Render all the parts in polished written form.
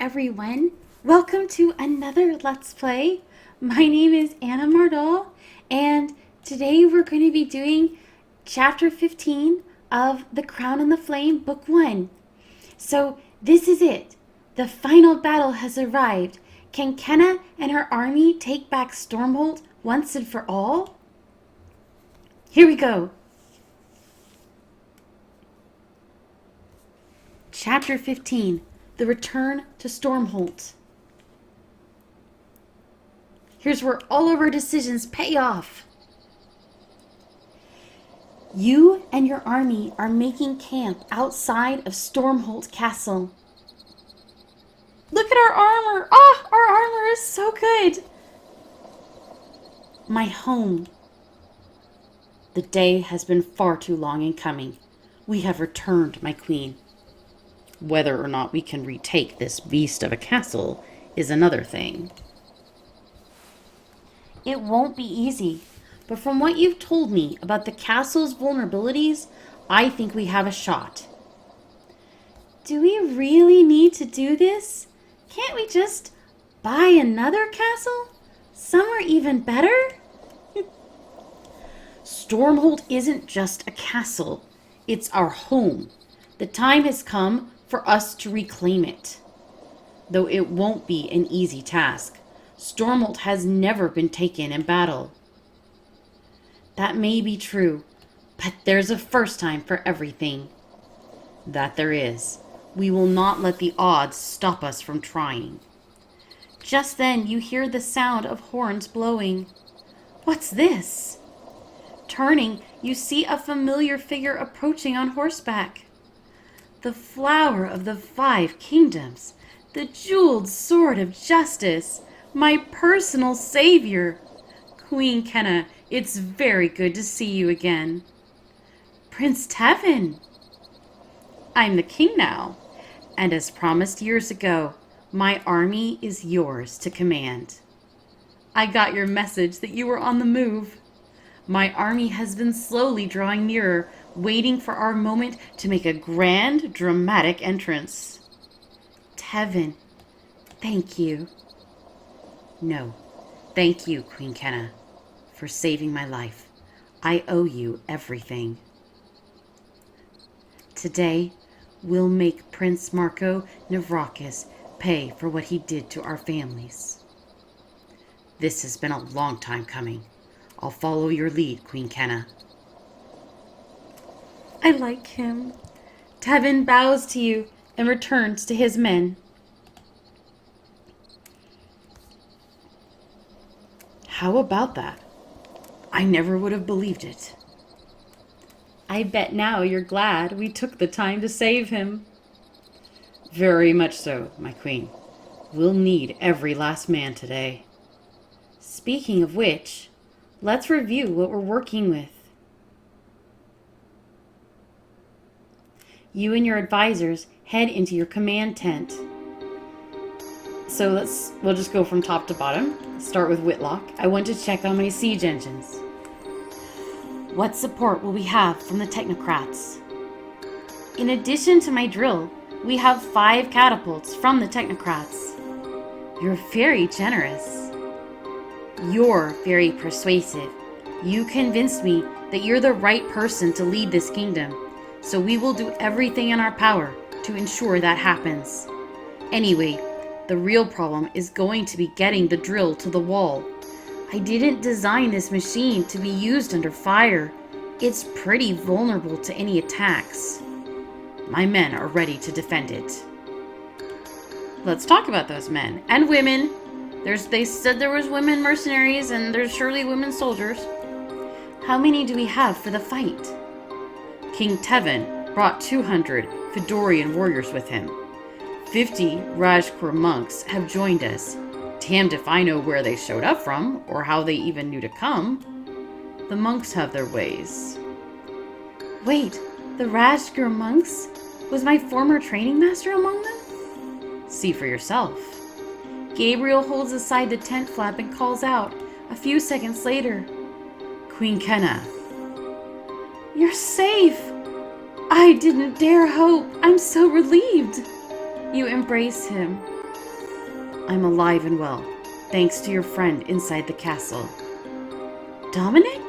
everyone. Welcome to another Let's Play. My name is Anna Mardal, and today we're going to be doing Chapter 15 of The Crown and the Flame, Book 1. So, this is it. The final battle has arrived. Can Kenna and her army take back Stormholt once and for all? Here we go. Chapter 15. The Return to Stormholt. Here's where all of our decisions pay off. You and your army are making camp outside of Stormholt Castle. Look at our armor! Ah, our armor is so good! My home. The day has been far too long in coming. We have returned, my queen. Whether or not we can retake this beast of a castle is another thing. It won't be easy, but from what you've told me about the castle's vulnerabilities, I think we have a shot. Do we really need to do this? Can't we just buy another castle? Somewhere even better? Stormholt isn't just a castle. It's our home. The time has come for us to reclaim it. Though it won't be an easy task. Stormholt has never been taken in battle. That may be true, but there's a first time for everything. That there is. We will not let the odds stop us from trying. Just then you hear the sound of horns blowing. What's this? Turning, you see a familiar figure approaching on horseback. The flower of the 5 kingdoms, the jeweled sword of justice, my personal savior. Queen Kenna, it's very good to see you again. Prince Tevin. I'm the king now, and as promised years ago, my army is yours to command. I got your message that you were on the move. My army has been slowly drawing nearer, waiting for our moment to make a grand, dramatic entrance. Tevin, thank you. No, thank you, Queen Kenna, for saving my life. I owe you everything. Today, we'll make Prince Marco Navrakis pay for what he did to our families. This has been a long time coming. I'll follow your lead, Queen Kenna. I like him. Tevin bows to you and returns to his men. How about that? I never would have believed it. I bet now you're glad we took the time to save him. Very much so, my queen. We'll need every last man today. Speaking of which, let's review what we're working with. You and your advisors head into your command tent. So we'll just go from top to bottom. Start with Whitlock. I want to check on my siege engines. What support will we have from the technocrats? In addition to my drill, we have 5 catapults from the technocrats. You're very generous. You're very persuasive. You convinced me that you're the right person to lead this kingdom. So we will do everything in our power to ensure that happens. Anyway, the real problem is going to be getting the drill to the wall. I didn't design this machine to be used under fire. It's pretty vulnerable to any attacks. My men are ready to defend it. Let's talk about those men and women. They said there was women mercenaries and there's surely women soldiers. How many do we have for the fight? King Tevin brought 200 Fedorian warriors with him. 50 Rajkur monks have joined us. Damned if I know where they showed up from, or how they even knew to come. The monks have their ways. Wait, the Rajkur monks? Was my former training master among them? See for yourself. Gabriel holds aside the tent flap and calls out, a few seconds later, Queen Kenna. You're safe! I didn't dare hope. I'm so relieved. You embrace him. I'm alive and well, thanks to your friend inside the castle. Dominic?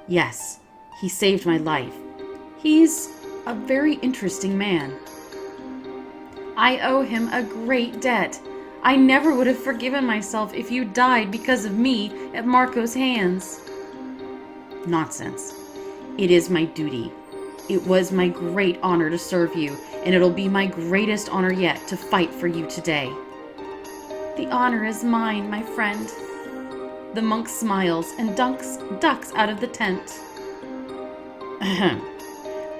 Yes, he saved my life. He's a very interesting man. I owe him a great debt. I never would have forgiven myself if you died because of me at Marco's hands. Nonsense. It is my duty. It was my great honor to serve you, and it'll be my greatest honor yet to fight for you today. The honor is mine, my friend. The monk smiles and ducks out of the tent.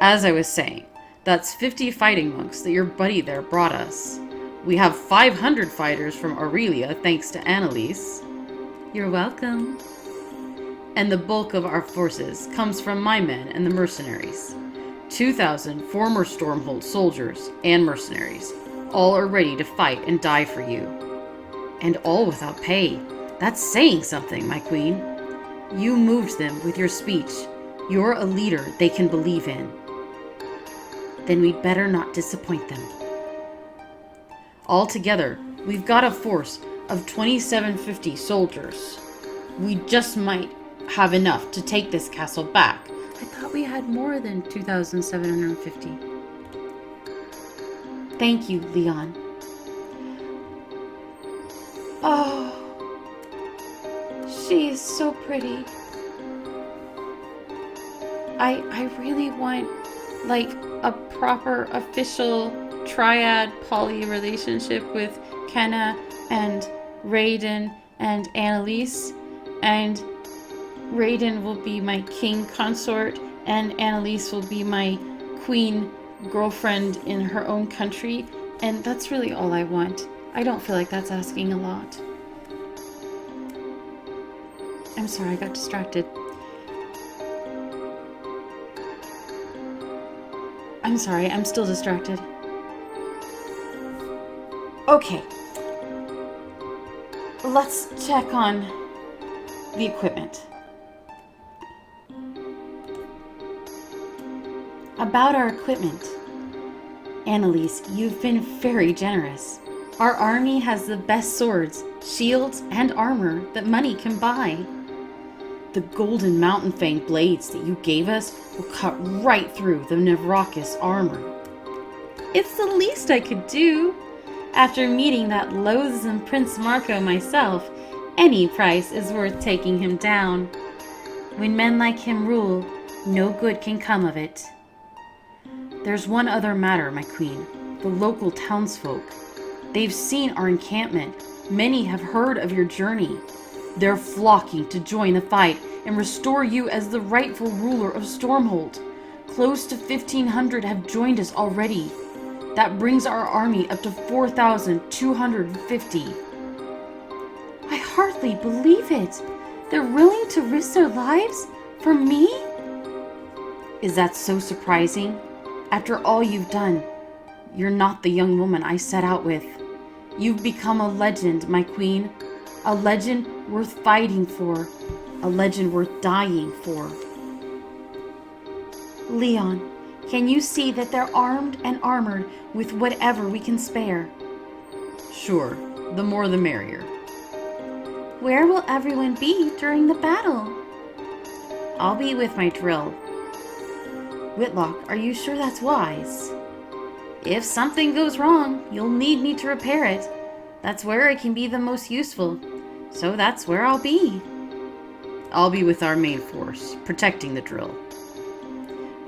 As I was saying, that's 50 fighting monks that your buddy there brought us. We have 500 fighters from Aurelia thanks to Annalise. You're welcome. And the bulk of our forces comes from my men and the mercenaries. 2,000 former Stormhold soldiers and mercenaries. All are ready to fight and die for you. And all without pay. That's saying something, my queen. You moved them with your speech. You're a leader they can believe in. Then we'd better not disappoint them. Altogether, we've got a force of 2,750 soldiers. We just might have enough to take this castle back. I thought we had more than 2,750. Thank you, Leon. Oh, she is so pretty. I really want, like, a proper official triad poly relationship with Kenna and Raiden and Annalise, and Raiden will be my king consort and Annalise will be my queen girlfriend in her own country, and that's really all I want. I don't feel like that's asking a lot. I'm sorry, I got distracted. I'm sorry, I'm still distracted. Okay. Let's check on the equipment. About our equipment. Annalise, you've been very generous. Our army has the best swords, shields, and armor that money can buy. The golden mountain fang blades that you gave us will cut right through the Nevrakis armor. It's the least I could do. After meeting that loathsome Prince Marco myself, any price is worth taking him down. When men like him rule, no good can come of it. There's one other matter, my queen. The local townsfolk. They've seen our encampment. Many have heard of your journey. They're flocking to join the fight and restore you as the rightful ruler of Stormhold. Close to 1,500 have joined us already. That brings our army up to 4,250. I hardly believe it. They're willing to risk their lives for me? Is that so surprising? After all you've done, you're not the young woman I set out with. You've become a legend, my queen. A legend worth fighting for. A legend worth dying for. Leon, can you see that they're armed and armored with whatever we can spare? Sure, the more the merrier. Where will everyone be during the battle? I'll be with my drill. Whitlock, are you sure that's wise? If something goes wrong, you'll need me to repair it. That's where it can be the most useful. So that's where I'll be. I'll be with our main force, protecting the drill.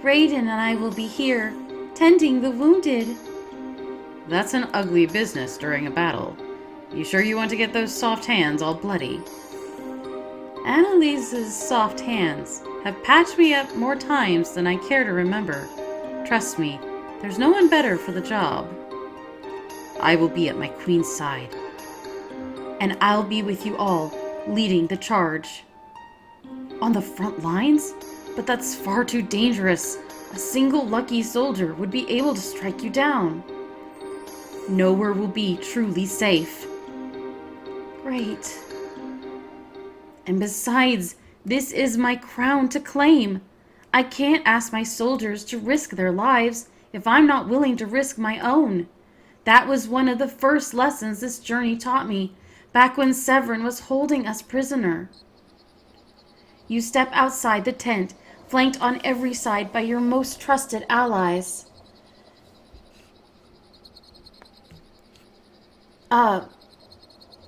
Raiden and I will be here, tending the wounded. That's an ugly business during a battle. You sure you want to get those soft hands all bloody? Annalise's soft hands have patched me up more times than I care to remember. Trust me, there's no one better for the job. I will be at my queen's side. And I'll be with you all, leading the charge. On the front lines? But that's far too dangerous. A single lucky soldier would be able to strike you down. Nowhere will be truly safe. Great. And besides, this is my crown to claim. I can't ask my soldiers to risk their lives if I'm not willing to risk my own. That was one of the first lessons this journey taught me, back when Severin was holding us prisoner. You step outside the tent, flanked on every side by your most trusted allies.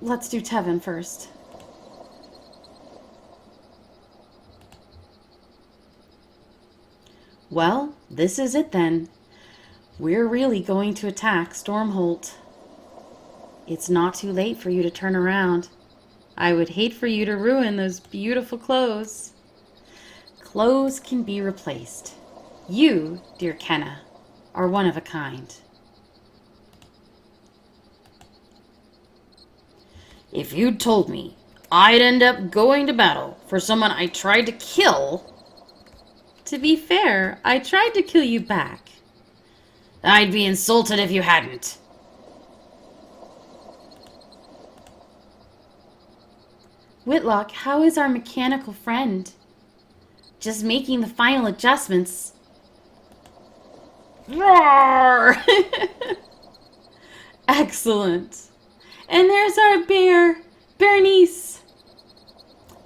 Let's do Tevin first. Well, this is it then. We're really going to attack Stormholt. It's not too late for you to turn around. I would hate for you to ruin those beautiful clothes. Clothes can be replaced. You, dear Kenna, are one of a kind. If you'd told me I'd end up going to battle for someone I tried to kill... To be fair, I tried to kill you back. I'd be insulted if you hadn't. Whitlock, how is our mechanical friend? Just making the final adjustments. Roar! Excellent. And there's our bear, Bernice.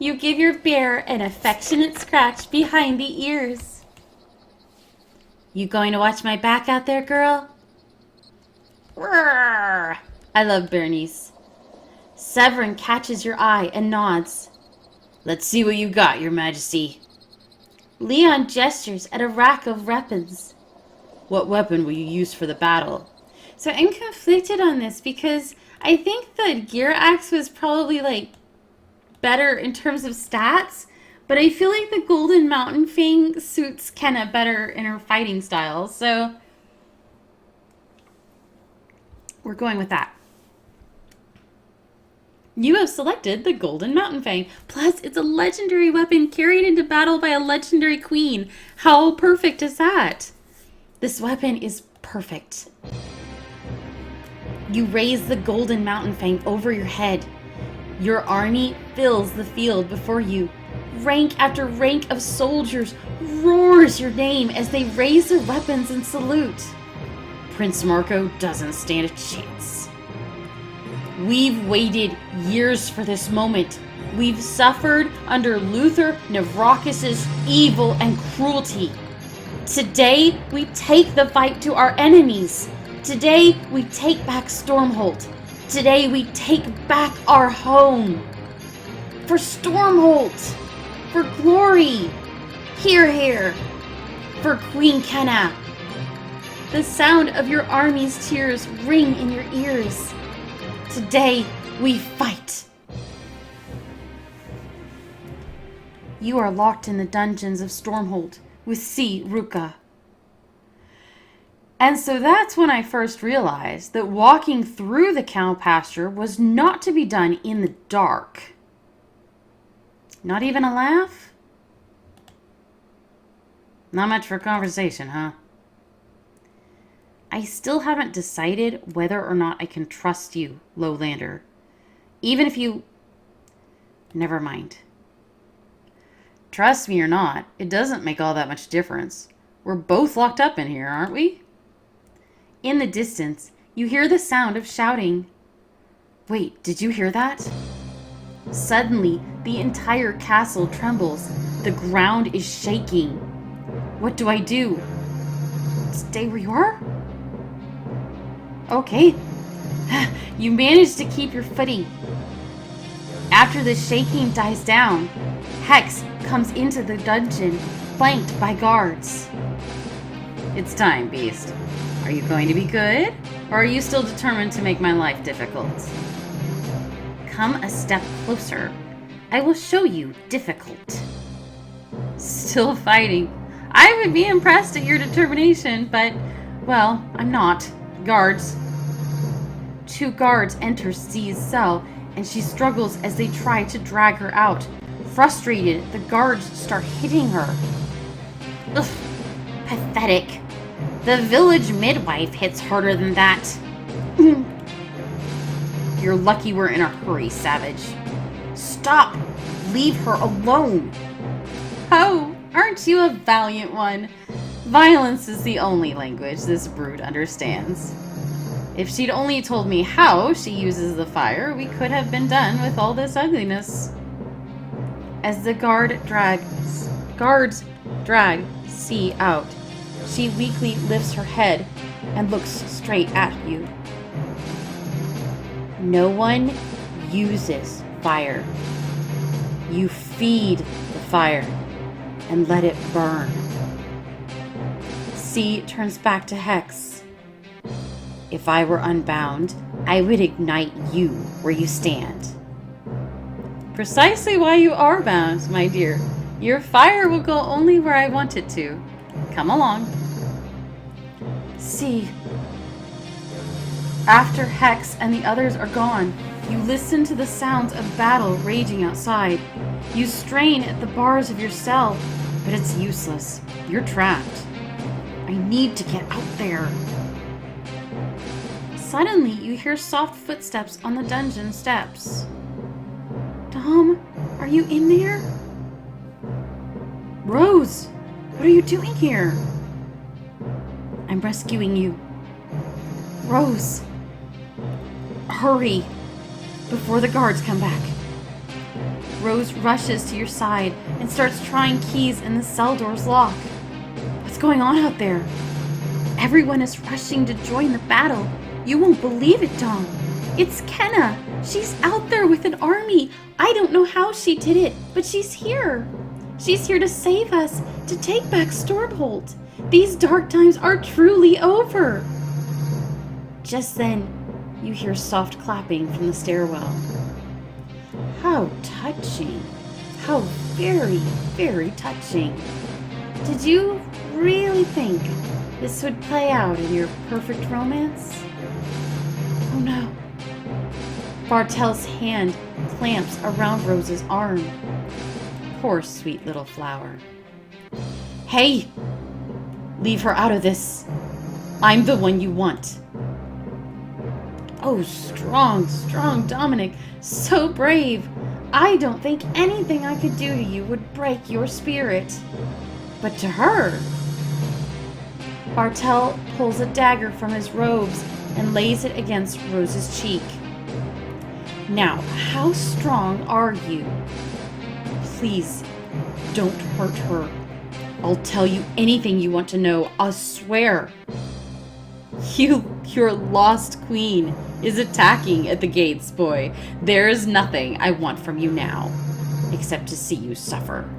You give your bear an affectionate scratch behind the ears. You going to watch my back out there, girl? Roar! I love Bernice. Severin catches your eye and nods. Let's see what you got, your majesty. Leon gestures at a rack of weapons. What weapon will you use for the battle? So I'm conflicted on this because I think the gear axe was probably better in terms of stats, but I feel like the Golden Mountain Fang suits Kenna better in her fighting style, so we're going with that. You have selected the Golden Mountain Fang. Plus, it's a legendary weapon carried into battle by a legendary queen. How perfect is that? This weapon is perfect. You raise the Golden Mountain Fang over your head. Your army fills the field before you. Rank after rank of soldiers roars your name as they raise their weapons and salute. Prince Marco doesn't stand a chance. We've waited years for this moment. We've suffered under Luther Nevrakis' evil and cruelty. Today, we take the fight to our enemies. Today, we take back Stormholt. Today, we take back our home. For Stormholt. For glory. Hear, hear. For Queen Kenna. The sound of your army's tears ring in your ears. Today, we fight. You are locked in the dungeons of Stormholt with C. Ruka. And so that's when I first realized that walking through the cow pasture was not to be done in the dark. Not even a laugh? Not much for conversation, huh? I still haven't decided whether or not I can trust you, Lowlander. Even if you... Never mind. Trust me or not, it doesn't make all that much difference. We're both locked up in here, aren't we? In the distance, you hear the sound of shouting. Wait, did you hear that? Suddenly, the entire castle trembles. The ground is shaking. What do I do? Stay where you are? Okay. You managed to keep your footing. After the shaking dies down, Hex comes into the dungeon, flanked by guards. It's time, Beast. Are you going to be good? Or are you still determined to make my life difficult? Come a step closer. I will show you difficult. Still fighting. I would be impressed at your determination, but, well, I'm not. Guards. 2 guards enter C's cell, and she struggles as they try to drag her out. Frustrated, the guards start hitting her. Ugh, pathetic. The village midwife hits harder than that. You're lucky we're in a hurry, Savage. Stop! Leave her alone! Oh, aren't you a valiant one? Violence is the only language this brood understands. If she'd only told me how she uses the fire, we could have been done with all this ugliness. As the guards drag C out, she weakly lifts her head and looks straight at you. No one uses fire. You feed the fire and let it burn. C turns back to Hex. If I were unbound, I would ignite you where you stand. Precisely why you are bound, my dear. Your fire will go only where I want it to. Come along. C. After Hex and the others are gone, you listen to the sounds of battle raging outside. You strain at the bars of your cell, but it's useless. You're trapped. I need to get out there. Suddenly, you hear soft footsteps on the dungeon steps. Dom, are you in there? Rose, what are you doing here? I'm rescuing you. Rose, hurry, before the guards come back. Rose rushes to your side and starts trying keys in the cell door's lock. What's going on out there? Everyone is rushing to join the battle. You won't believe it, Dom. It's Kenna. She's out there with an army. I don't know how she did it, but she's here. She's here to save us, to take back Stormhold. These dark times are truly over. Just then, you hear soft clapping from the stairwell. How touching. How very, very touching. Did you really think this would play out in your perfect romance? Oh no. Bartel's hand clamps around Rose's arm. Poor sweet little flower. Hey! Leave her out of this. I'm the one you want. Oh, strong, strong Dominic. So brave. I don't think anything I could do to you would break your spirit. But to her... Bartel pulls a dagger from his robes and lays it against Rose's cheek. Now, how strong are you? Please, don't hurt her. I'll tell you anything you want to know, I swear. Your lost queen is attacking at the gates, boy. There is nothing I want from you now, except to see you suffer.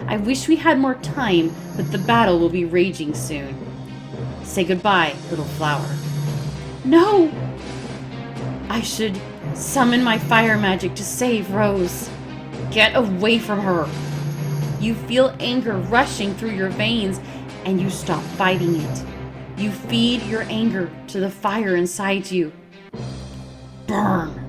I wish we had more time, but the battle will be raging soon. Say goodbye, little flower. No! I should summon my fire magic to save Rose. Get away from her. You feel anger rushing through your veins, and you stop fighting it. You feed your anger to the fire inside you. Burn.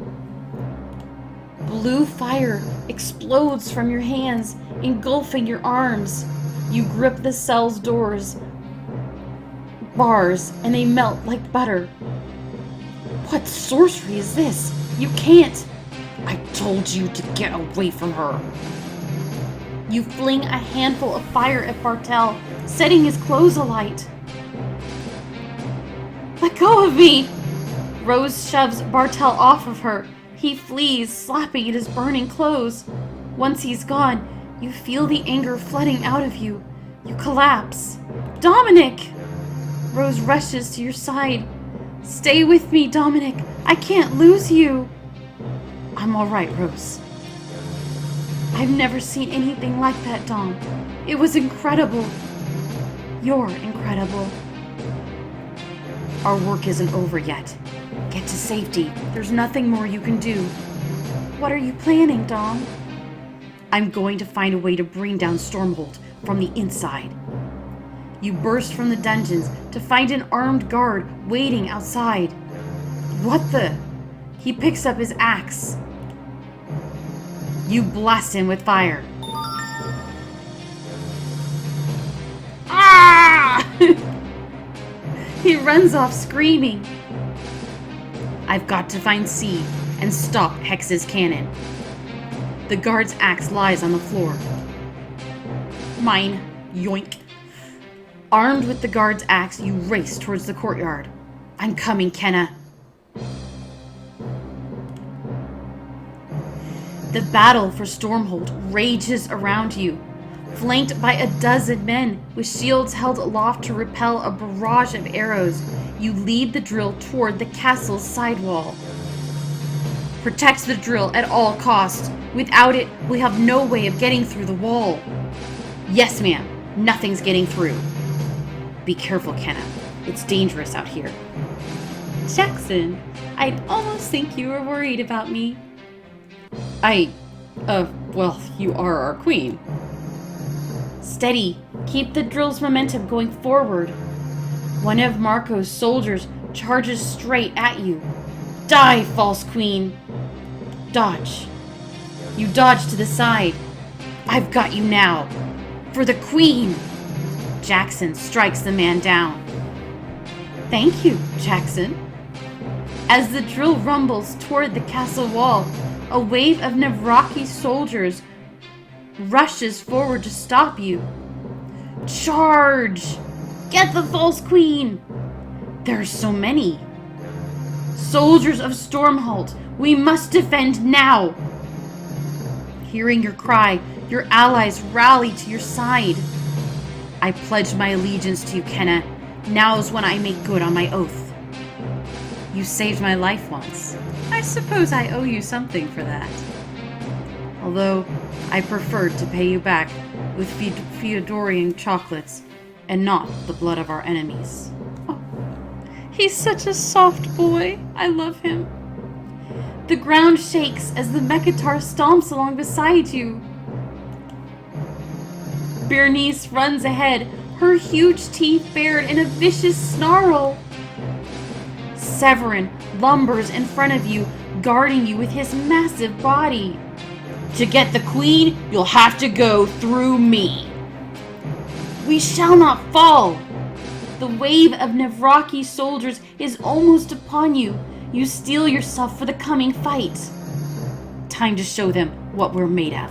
Blue fire explodes from your hands, engulfing your arms. You grip the cell's bars, and they melt like butter. What sorcery is this? You can't! I told you to get away from her. You fling a handful of fire at Bartel, setting his clothes alight. Let go of me! Rose shoves Bartel off of her. He flees, slapping at his burning clothes. Once he's gone, you feel the anger flooding out of you. You collapse. Dominic! Rose rushes to your side. Stay with me, Dominic. I can't lose you. I'm all right, Rose. I've never seen anything like that, Dom. It was incredible. You're incredible. Our work isn't over yet. Get to safety. There's nothing more you can do. What are you planning, Dom? I'm going to find a way to bring down Stormhold from the inside. You burst from the dungeons to find an armed guard waiting outside. What the? He picks up his axe. You blast him with fire. Ah! He runs off screaming. I've got to find C and stop Hex's cannon. The guard's axe lies on the floor. Mine. Yoink. Armed with the guard's axe, you race towards the courtyard. I'm coming, Kenna. The battle for Stormhold rages around you. Flanked by a dozen men with shields held aloft to repel a barrage of arrows, you lead the drill toward the castle's side wall. Protect the drill at all costs. Without it, we have no way of getting through the wall. Yes, ma'am. Nothing's getting through. Be careful, Kenna. It's dangerous out here. Jackson, I'd almost think you were worried about me. Well, you are our queen. Steady. Keep the drill's momentum going forward. One of Marco's soldiers charges straight at you. Die, false queen. Dodge. You dodge to the side. I've got you now. For the queen. Jackson strikes the man down. Thank you, Jackson. As the drill rumbles toward the castle wall, a wave of Navraki soldiers rushes forward to stop you. Charge! Get the false queen! There are so many. Soldiers of Stormhold, we must defend now! Hearing your cry, your allies rally to your side. I pledge my allegiance to you, Kenna. Now is when I make good on my oath. You saved my life once. I suppose I owe you something for that. Although, I preferred to pay you back with Feodorian chocolates and not the blood of our enemies. Oh, he's such a soft boy. I love him. The ground shakes as the Mekhitar stomps along beside you. Bernice runs ahead, her huge teeth bared in a vicious snarl. Severin lumbers in front of you, guarding you with his massive body. To get the queen, you'll have to go through me. We shall not fall. The wave of Navraki soldiers is almost upon you. You steel yourself for the coming fight. Time to show them what we're made of.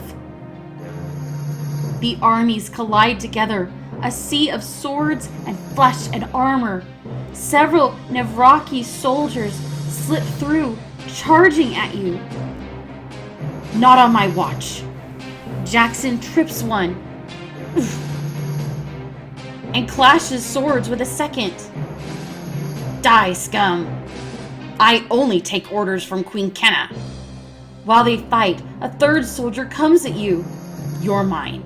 The armies collide together, a sea of swords and flesh and armor. Several Navraki soldiers slip through, charging at you. Not on my watch. Jackson trips one and clashes swords with a second. Die, scum. I only take orders from Queen Kenna. While they fight, a third soldier comes at you. You're mine.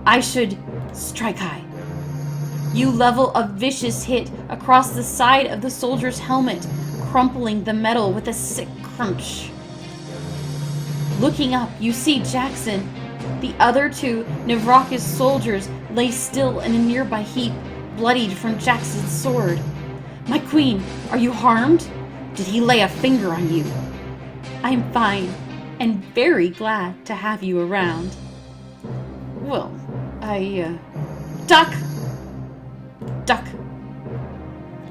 I should strike high. You level a vicious hit across the side of the soldier's helmet, crumpling the metal with a sick crunch. Looking up, you see Jackson. The other two Navraki soldiers lay still in a nearby heap, bloodied from Jackson's sword. My queen, are you harmed? Did he lay a finger on you? I'm fine, and very glad to have you around. Well, Duck! Duck!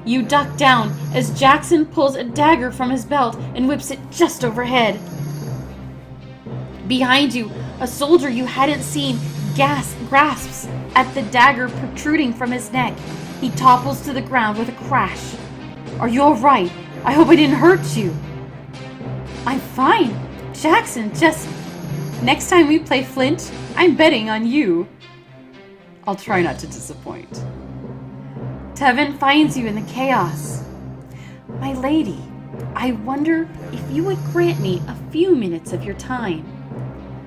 You duck down as Jackson pulls a dagger from his belt and whips it just overhead. Behind you, a soldier you hadn't seen grasps at the dagger protruding from his neck. He topples to the ground with a crash. Are you all right? I hope I didn't hurt you. I'm fine. Jackson, just... Next time we play Flint, I'm betting on you. I'll try not to disappoint. Tevin finds you in the chaos. My lady, I wonder if you would grant me a few minutes of your time.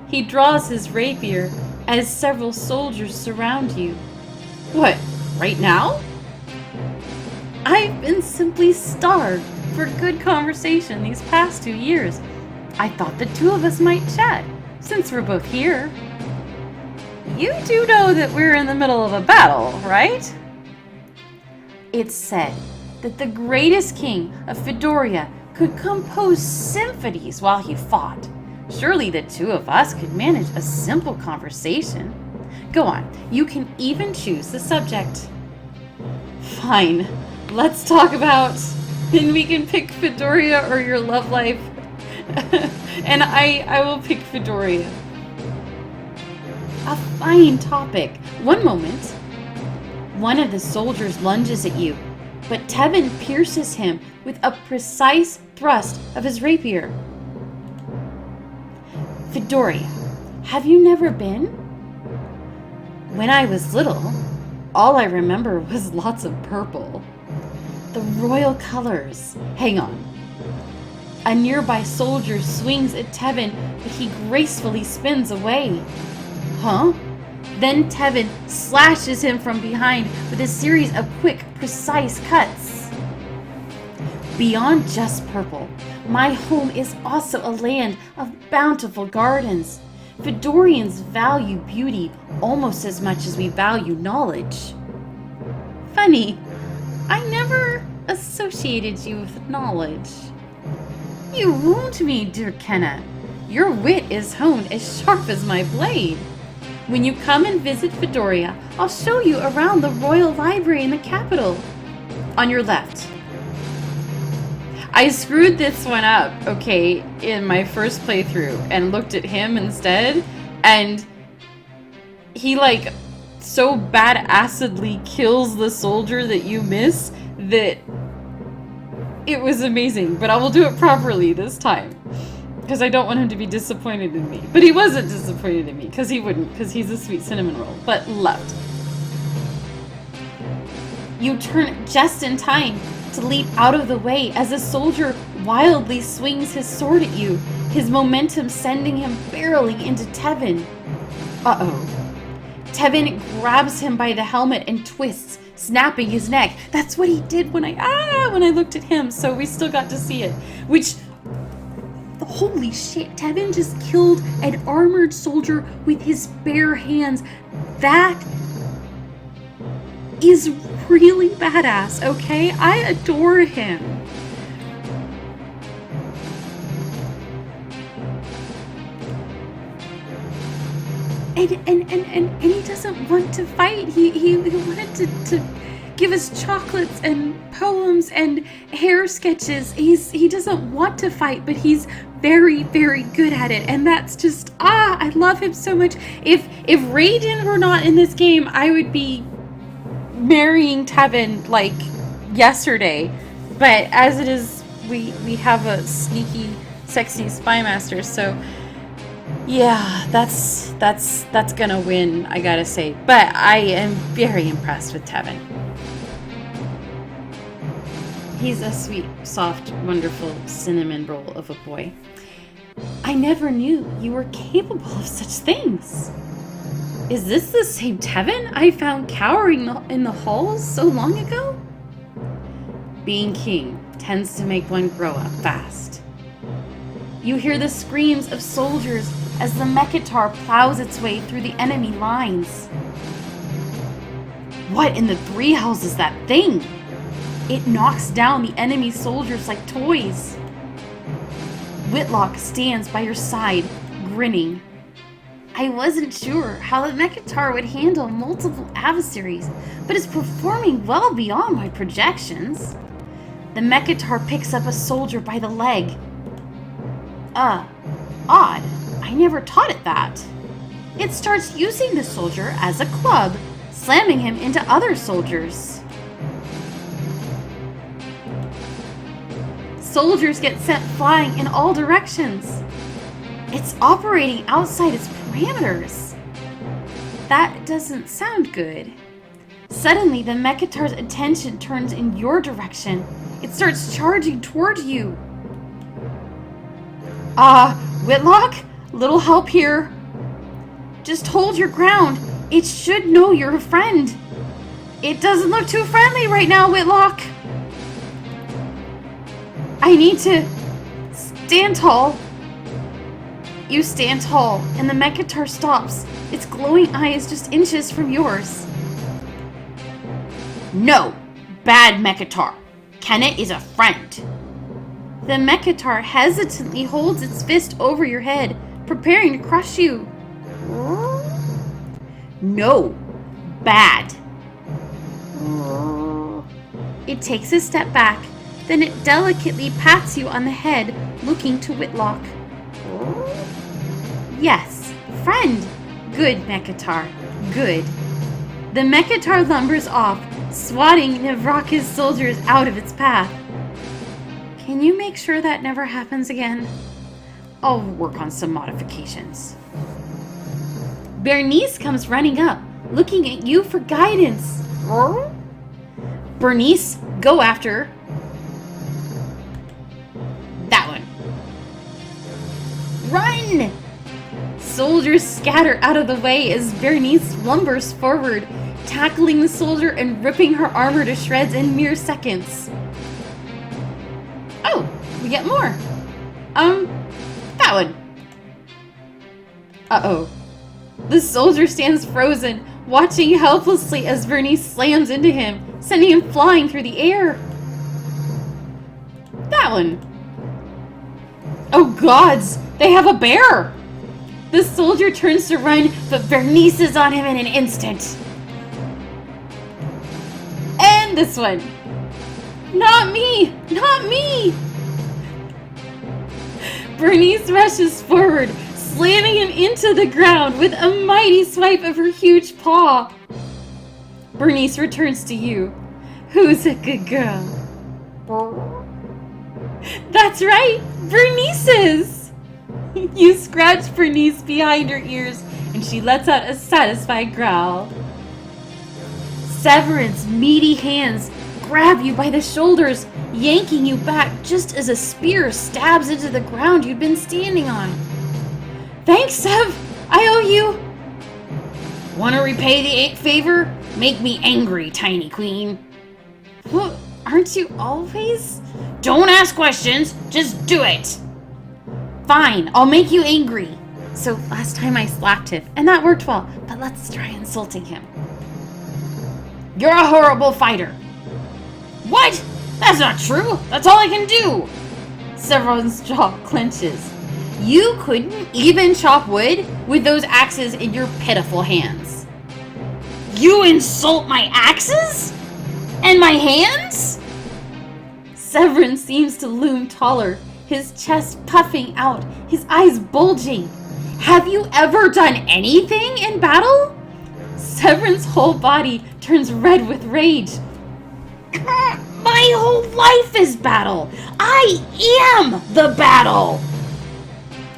He draws his rapier as several soldiers surround you. What, right now? I've been simply starved for good conversation these past 2 years. I thought the two of us might chat, since we're both here. You do know that we're in the middle of a battle, right? It's said that the greatest king of Fedoria could compose symphonies while he fought. Surely the two of us could manage a simple conversation. Go on, you can even choose the subject. Fine, let's talk about... And we can pick Fedoria or your love life. And I will pick Fedoria. A fine topic. One moment. One of the soldiers lunges at you, but Tevin pierces him with a precise thrust of his rapier. Fidoria, have you never been? When I was little, all I remember was lots of purple. The royal colors. Hang on. A nearby soldier swings at Tevin, but he gracefully spins away. Huh? Then Tevin slashes him from behind with a series of quick, precise cuts. Beyond just purple, my home is also a land of bountiful gardens. Fidorians value beauty almost as much as we value knowledge. Funny, I never associated you with knowledge. You wound me, dear Kenna. Your wit is honed as sharp as my blade. When you come and visit Fidoria, I'll show you around the Royal Library in the capital. On your left. I screwed this one up, okay, in my first playthrough and looked at him instead, and he like so badassedly kills the soldier that you miss that it was amazing. But I will do it properly this time because I don't want him to be disappointed in me. But he wasn't disappointed in me because he wouldn't, because he's a sweet cinnamon roll. But left. You turn just in time to leap out of the way as a soldier wildly swings his sword at you, his momentum sending him barreling into Tevin. Uh-oh. Tevin grabs him by the helmet and twists, snapping his neck. That's what he did when I looked at him, so we still got to see it. Which, holy shit, Tevin just killed an armored soldier with his bare hands. That is really badass, okay? I adore him. And he doesn't want to fight. He wanted to give us chocolates and poems and hair sketches. He doesn't want to fight, but he's very, very good at it. And that's just, I love him so much. If Raiden were not in this game, I would be marrying Tevin like yesterday. But as it is, we have a sneaky, sexy spy master, so yeah, that's gonna win, I gotta say. But I am very impressed with Tevin. He's a sweet, soft, wonderful cinnamon roll of a boy. I never knew you were capable of such things. Is this the same Tevin I found cowering in the halls so long ago? Being king tends to make one grow up fast. You hear the screams of soldiers as the Mekkatar plows its way through the enemy lines. What in the three hells is that thing? It knocks down the enemy soldiers like toys. Whitlock stands by your side, grinning. I wasn't sure how the Mekkatar would handle multiple adversaries, but it's performing well beyond my projections. The Mekkatar picks up a soldier by the leg. Odd. I never taught it that. It starts using the soldier as a club, slamming him into other soldiers. Soldiers get sent flying in all directions. It's operating outside its parameters. That doesn't sound good. Suddenly, the Mekkatar's attention turns in your direction. It starts charging toward you. Whitlock? Little help here. Just hold your ground. It should know you're a friend. It doesn't look too friendly right now, Whitlock. I need to stand tall. You stand tall, and the Mekkatar stops, its glowing eyes just inches from yours. No, bad Mekkatar. Kenna is a friend. The Mekkatar hesitantly holds its fist over your head, preparing to crush you. No, bad. It takes a step back, then it delicately pats you on the head, looking to Whitlock. Yes, friend. Good, Mekkatar. Good. The Mekkatar lumbers off, swatting Navraka's soldiers out of its path. Can you make sure that never happens again? I'll work on some modifications. Bernice comes running up, looking at you for guidance. Bernice, go after that one. Run! Soldiers scatter out of the way as Bernice lumbers forward, tackling the soldier and ripping her armor to shreds in mere seconds. Oh, we get more. That one. Uh-oh. The soldier stands frozen, watching helplessly as Bernice slams into him, sending him flying through the air. That one. Oh gods, they have a bear! The soldier turns to run, but Bernice is on him in an instant. And this one. Not me! Not me! Bernice rushes forward, slamming him into the ground with a mighty swipe of her huge paw. Bernice returns to you. Who's a good girl? That's right, Bernice is! You scratch Bernice behind her ears, and she lets out a satisfied growl. Severin's meaty hands grab you by the shoulders, yanking you back just as a spear stabs into the ground you'd been standing on. Thanks, Sev! I owe you! Want to repay the favor? Make me angry, tiny queen. Well, aren't you always? Don't ask questions, just do it! Fine, I'll make you angry. So last time I slapped him, and that worked well, but let's try insulting him. You're a horrible fighter. What? That's not true. That's all I can do. Severin's jaw clenches. You couldn't even chop wood with those axes in your pitiful hands. You insult my axes? And my hands? Severin seems to loom taller, his chest puffing out, his eyes bulging. Have you ever done anything in battle? Severin's whole body turns red with rage. My whole life is battle! I am the battle!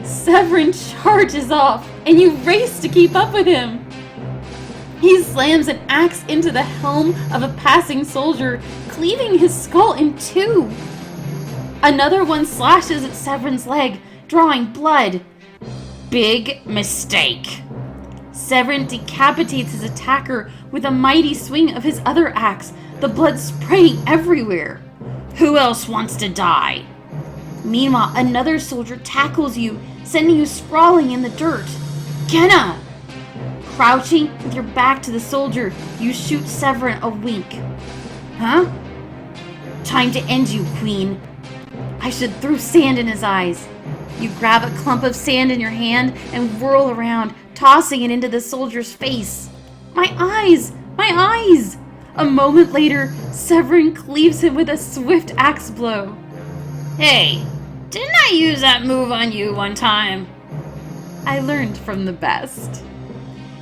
Severin charges off, and you race to keep up with him. He slams an axe into the helm of a passing soldier, cleaving his skull in two. Another one slashes at Severin's leg, drawing blood. Big mistake. Severin decapitates his attacker with a mighty swing of his other axe, the blood spraying everywhere. Who else wants to die? Meanwhile, another soldier tackles you, sending you sprawling in the dirt. Kenna! Crouching with your back to the soldier, you shoot Severin a wink. Huh? Time to end you, queen. I should throw sand in his eyes. You grab a clump of sand in your hand and whirl around, tossing it into the soldier's face. My eyes! My eyes! A moment later, Severin cleaves him with a swift axe blow. Hey, didn't I use that move on you one time? I learned from the best.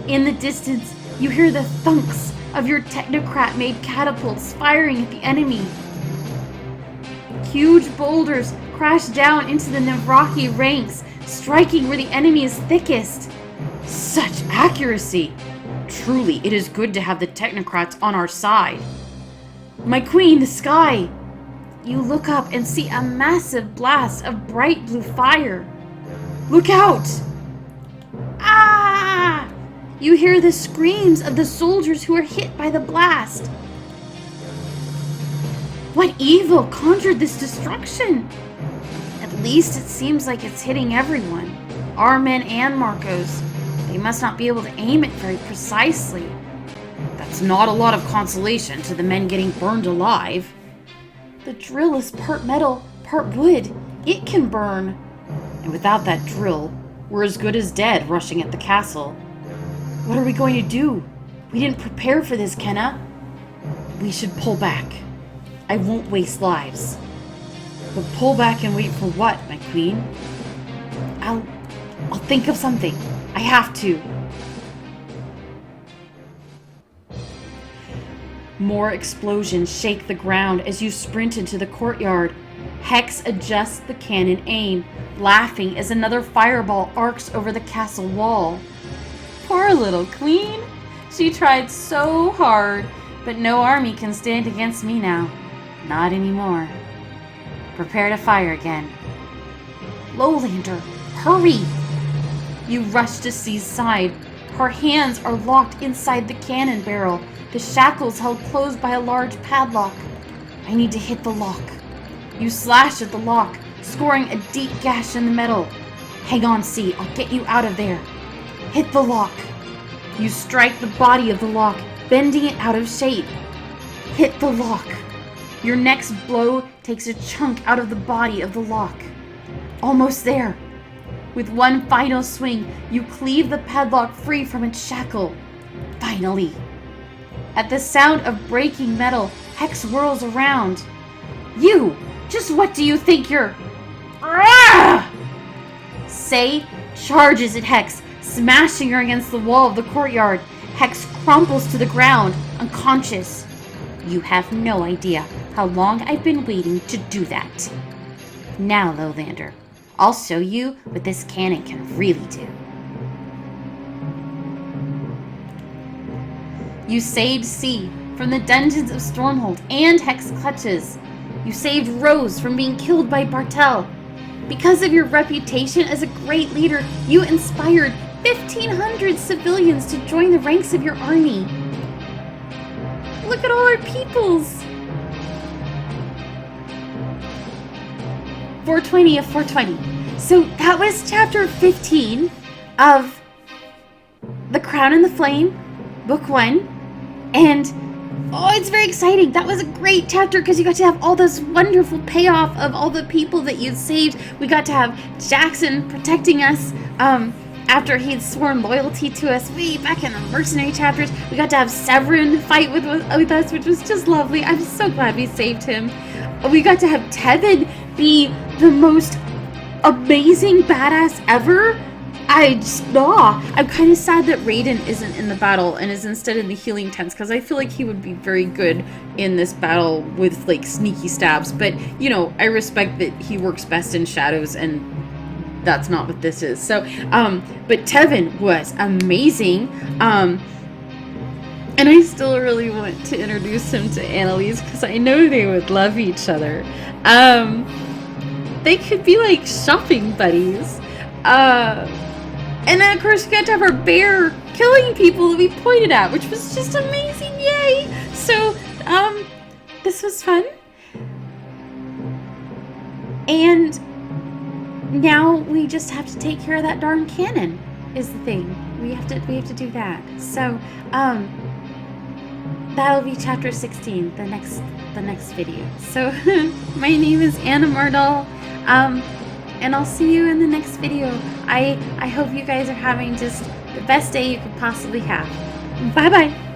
In the distance, you hear the thunks of your technocrat-made catapults firing at the enemy. Huge boulders crash down into the Navraki ranks, striking where the enemy is thickest. Such accuracy! Truly, it is good to have the technocrats on our side. My queen, the sky! You look up and see a massive blast of bright blue fire. Look out! Ah! You hear the screams of the soldiers who are hit by the blast. What evil conjured this destruction? At least it seems like it's hitting everyone. Our men and Marco's. They must not be able to aim it very precisely. That's not a lot of consolation to the men getting burned alive. The drill is part metal, part wood. It can burn. And without that drill, we're as good as dead rushing at the castle. What are we going to do? We didn't prepare for this, Kenna. We should pull back. I won't waste lives. But pull back and wait for what, my queen? I'll think of something. I have to. More explosions shake the ground as you sprint into the courtyard. Hex adjusts the cannon aim, laughing as another fireball arcs over the castle wall. Poor little queen. She tried so hard, but no army can stand against me now. Not anymore. Prepare to fire again. Lowlander, hurry! You rush to C's side. Her hands are locked inside the cannon barrel, the shackles held closed by a large padlock. I need to hit the lock. You slash at the lock, scoring a deep gash in the metal. Hang on, C, I'll get you out of there. Hit the lock. You strike the body of the lock, bending it out of shape. Hit the lock. Your next blow takes a chunk out of the body of the lock. Almost there. With one final swing, you cleave the padlock free from its shackle. Finally. At the sound of breaking metal, Hex whirls around. You! Just what do you think you're... Ah! Say charges at Hex, smashing her against the wall of the courtyard. Hex crumples to the ground, unconscious. You have no idea how long I've been waiting to do that. Now, Lowlander, I'll show you what this cannon can really do. You saved C from the dungeons of Stormhold and Hex clutches. You saved Rose from being killed by Bartel. Because of your reputation as a great leader, you inspired 1,500 civilians to join the ranks of your army. Look at all our peoples. 420 of 420. So that was chapter 15 of The Crown and the Flame, book 1. And oh, it's very exciting. That was a great chapter because you got to have all this wonderful payoff of all the people that you saved. We got to have Jackson protecting us after he had sworn loyalty to us way back in the mercenary chapters. We got to have Severin fight with us, which was just lovely. I'm so glad we saved him. We got to have Tevin be the most amazing badass ever. I'm kind of sad that Raiden isn't in the battle and is instead in the healing tents, because I feel like he would be very good in this battle with like sneaky stabs, but you know, I respect that he works best in shadows, and that's not what this is. So but Tevin was amazing, and I still really want to introduce him to Annalise because I know they would love each other. They could be like shopping buddies. And then, of course, we got to have our bear killing people that we pointed at, which was just amazing. Yay! So, this was fun. And now we just have to take care of that darn cannon, is the thing. We have to do that. So, that'll be chapter 16, the next video. So, my name is Anna Mardal. And I'll see you in the next video. I hope you guys are having just the best day you could possibly have. Bye-bye.